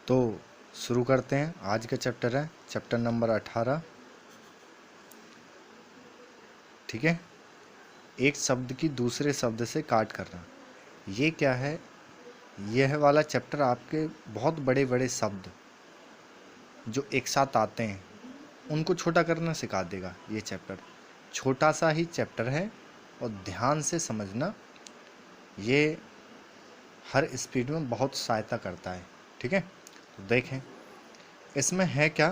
तो शुरू करते हैं। आज का चैप्टर है चैप्टर नंबर 18। ठीक है, एक शब्द की दूसरे शब्द से काट करना। ये क्या है? यह वाला चैप्टर आपके बहुत बड़े बड़े शब्द जो एक साथ आते हैं उनको छोटा करना सिखा देगा। ये चैप्टर छोटा सा ही चैप्टर है और ध्यान से समझना, ये हर स्पीड में बहुत सहायता करता है। ठीक है, तो देखें इसमें है क्या।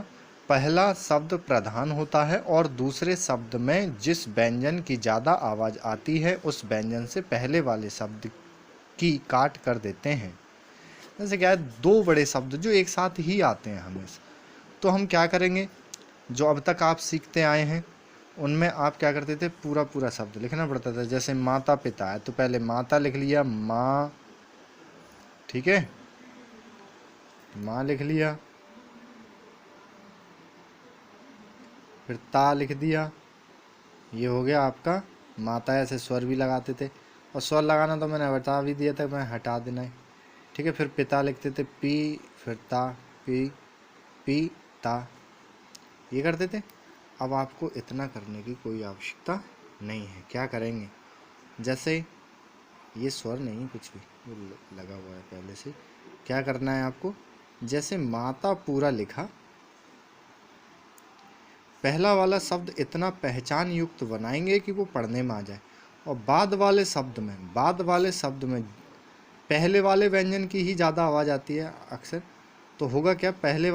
पहला शब्द प्रधान होता है और दूसरे शब्द में जिस व्यंजन की ज़्यादा आवाज़ आती है उस व्यंजन से पहले वाले शब्द की काट कर देते हैं। जैसे क्या है, दो बड़े शब्द जो एक साथ ही आते हैं हमेशा, तो हम क्या करेंगे, जो अब तक आप सीखते आए हैं उनमें आप क्या करते थे, पूरा पूरा शब्द लिखना पड़ता था। जैसे माता पिता है तो पहले माता लिख लिया, माँ, ठीक है, माँ लिख लिया, फिर ता लिख दिया, ये हो गया आपका माता। ऐसे स्वर भी लगाते थे, और स्वर लगाना तो मैंने बता भी दिया था, मैं हटा देना है। ठीक है, फिर पिता लिखते थे पी, फिर ता, पी, पी ता, ये करते थे। अब आपको इतना करने की कोई आवश्यकता नहीं है। क्या करेंगे, जैसे ये स्वर नहीं कुछ भी लगा हुआ है पहले से। क्या करना है आपको, जैसे माता पूरा लिखा, पहला वाला शब्द इतना पहचान युक्त बनाएंगे कि वो पढ़ने में आ जाए, और बाद वाले शब्द में पहले वाले व्यंजन की ही ज़्यादा आवाज़ आती है अक्सर। तो होगा क्या, पहले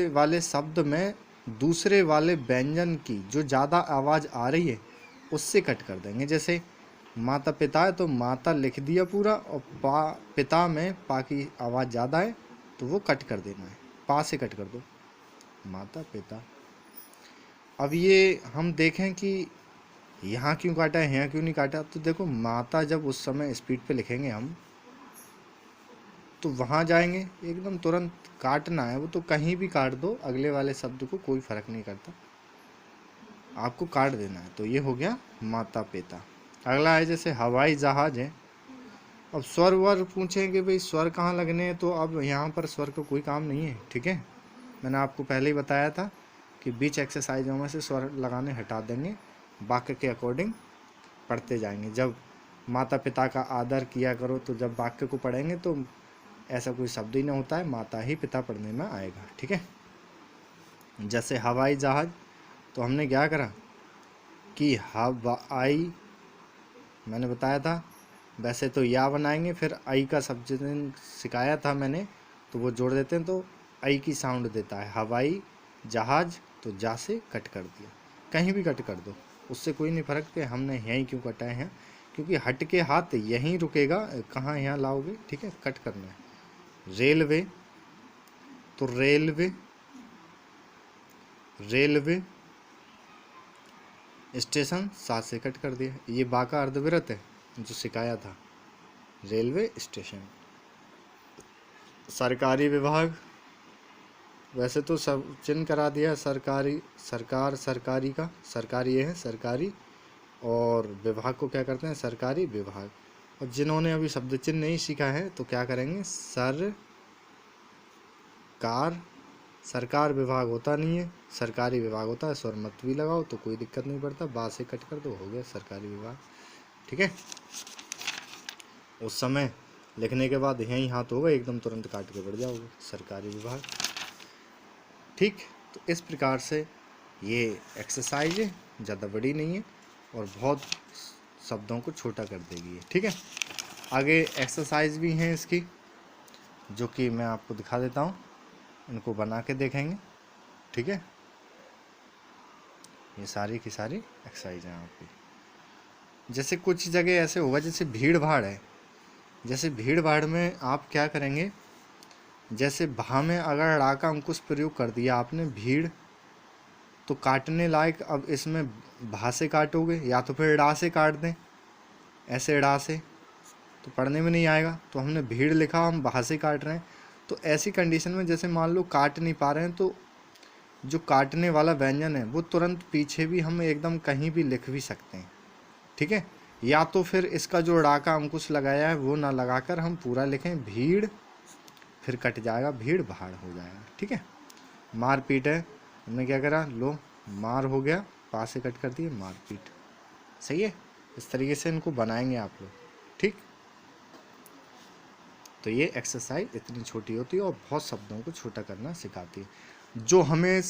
वाले शब्द में दूसरे वाले व्यंजन की जो ज़्यादा आवाज़ आ रही है उससे कट कर देंगे। जैसे माता पिता है तो माता लिख दिया पूरा, और पिता में पा की आवाज़ ज़्यादा है तो वो कट कर देना है, पा से कट कर दो, माता पिता। अब ये हम देखें कि यहाँ क्यों काटा है, यहाँ क्यों नहीं काटा। तो देखो, माता जब उस समय स्पीड पे लिखेंगे हम, तो वहाँ जाएंगे एकदम तुरंत काटना है वो, तो कहीं भी काट दो अगले वाले शब्द को, कोई फर्क नहीं करता, आपको काट देना है। तो ये हो गया माता पिता। अगला है जैसे हवाई जहाज है। अब स्वर वर पूछें कि भाई स्वर कहाँ लगने हैं, तो अब यहाँ पर स्वर का कोई काम नहीं है। ठीक है, मैंने आपको पहले ही बताया था कि बीच एक्सरसाइजों में से स्वर लगाने हटा देंगे, वाक्य के अकॉर्डिंग पढ़ते जाएंगे। जब माता पिता का आदर किया करो, तो जब वाक्य को पढ़ेंगे तो ऐसा कोई शब्द ही नहीं होता है, माता ही पिता पढ़ने में आएगा। ठीक है, जैसे हवाई जहाज, तो हमने क्या करा कि हवाई, मैंने बताया था वैसे तो या बनाएंगे, फिर आई का शब्द जिस दिन सिखाया था मैंने, तो वो जोड़ देते हैं तो आई की साउंड देता है। हवाई जहाज, तो जा से कट कर दिया, कहीं भी कट कर दो, उससे कोई नहीं फर्क कि हमने यहीं क्यों कटाए हैं, क्योंकि हट के हाथ यहीं रुकेगा, कहाँ यहाँ लाओगे। ठीक है, कट करना है। रेलवे, तो रेलवे, रेलवे स्टेशन, साथ से कट कर दिया। ये बा का अर्धविराम है जो सिखाया था, रेलवे स्टेशन। सरकारी विभाग, वैसे तो सब चिन्ह करा दिया, सरकारी, सरकार, सरकारी का, सरकारी ये है सरकारी, और विभाग को क्या करते हैं, सरकारी विभाग। और जिन्होंने अभी शब्द चिन्ह नहीं सीखा है तो क्या करेंगे, सरकार, सरकार विभाग होता नहीं है, सरकारी विभाग होता है। स्वर मत भी लगाओ तो कोई दिक्कत नहीं पड़ता, बात से कट कर दो, हो गया सरकारी विभाग। ठीक है, उस समय लिखने के बाद यहीं हाथ होगा, एकदम तुरंत काट के बढ़ जाओगे, सरकारी विभाग। ठीक, तो इस प्रकार से ये एक्सरसाइज है, ज़्यादा बड़ी नहीं है और बहुत शब्दों को छोटा कर देगी। ठीक है, आगे एक्सरसाइज भी हैं इसकी, जो कि मैं आपको दिखा देता हूँ, इनको बना के देखेंगे। ठीक है, ये सारी की सारी एक्सरसाइज हैं आपकी। जैसे कुछ जगह ऐसे होगा, जैसे भीड़ भाड़ है, जैसे भीड़ भाड़ में आप क्या करेंगे, जैसे भा में अगर ड़ा का अंकुश प्रयोग कर दिया आपने, भीड़, तो काटने लायक, अब इसमें भा से काटोगे या तो फिर ड़ा से काट दें, ऐसे ड़ा से, तो पढ़ने में नहीं आएगा। तो हमने भीड़ लिखा, हम भा से काट रहे हैं, तो ऐसी कंडीशन में जैसे मान लो काट नहीं पा रहे हैं, तो जो काटने वाला व्यंजन है वो तुरंत पीछे भी हम एकदम कहीं भी लिख भी सकते हैं। ठीक है, या तो फिर इसका जो ड़ा का अंकुश लगाया है वो ना लगाकर हम पूरा लिखें भीड़, फिर कट जाएगा भीड़ भाड़ हो जाएगा। ठीक है। मारपीट है, हमने क्या करा, लो मार हो गया, पास से कट कर दिए मारपीट। सही है। इस तरीके से इनको बनाएंगे आप लोग। ठीक। तो ये एक्सरसाइज इतनी छोटी होती है और बहुत शब्दों को छोटा करना सिखाती है। जो हमें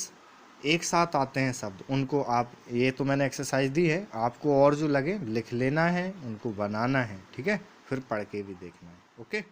एक साथ आते हैं शब्द उनको आप, ये तो मैंने एक्सरसाइज दी है, आपको और जो लगे लिख लेना है, उनको बनाना है। ठीक है। फिर पढ़ के भी देखना है। ओके।